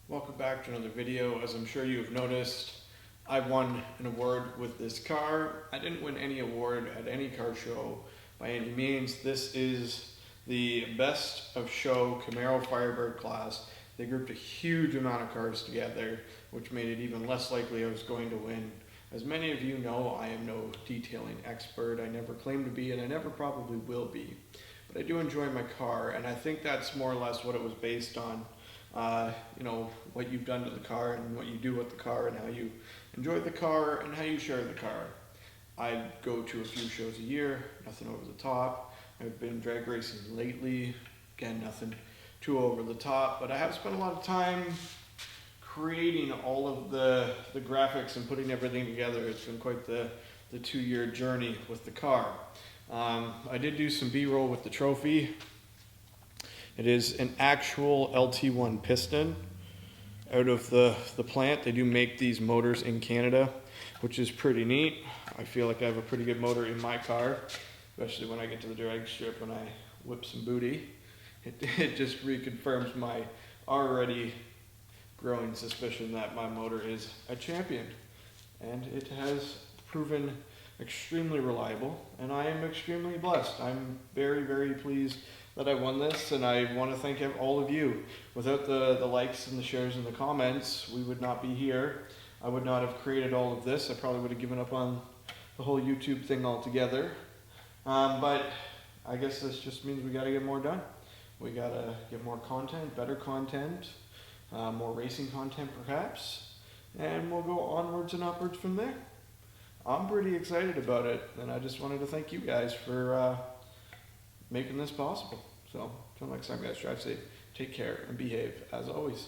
Welcome back to another video. As I'm sure you have noticed, I won an award with this car. I didn't win any award at any car show by any means. This is the best of show Camaro Firebird class. They grouped a huge amount of cars together, which made it even less likely I was going to win. As many of you know, I am no detailing expert. I never claim to be, and I never probably will be. But I do enjoy my car, and I think that's more or less what it was based on. You know, what you've done to the car and what you do with the car and how you enjoy the car and how you share the car. I go to a few shows a year, nothing over the top. I've been drag racing lately, again, nothing too over the top, but I have spent a lot of time creating all of the graphics and putting everything together. It's been quite the 2-year journey with the car. I did do some B-roll with the trophy. It is an actual LT1 piston out of the plant. They do make these motors in Canada, which is pretty neat. I feel like I have a pretty good motor in my car, especially when I get to the drag strip and I whip some booty. It just reconfirms my already growing suspicion that my motor is a champion. And it has proven extremely reliable, and I am extremely blessed. I'm very, very pleased that I won this, and I want to thank all of you. Without the likes and the shares and the comments, we would not be here. I would not have created all of this. I probably would have given up on the whole YouTube thing altogether. But I guess this just means we got to get more done. We got to get more content, better content, more racing content perhaps, and we'll go onwards and upwards from there. I'm pretty excited about it, and I just wanted to thank you guys for making this possible. So, until next time guys, drive safe, take care, and behave as always.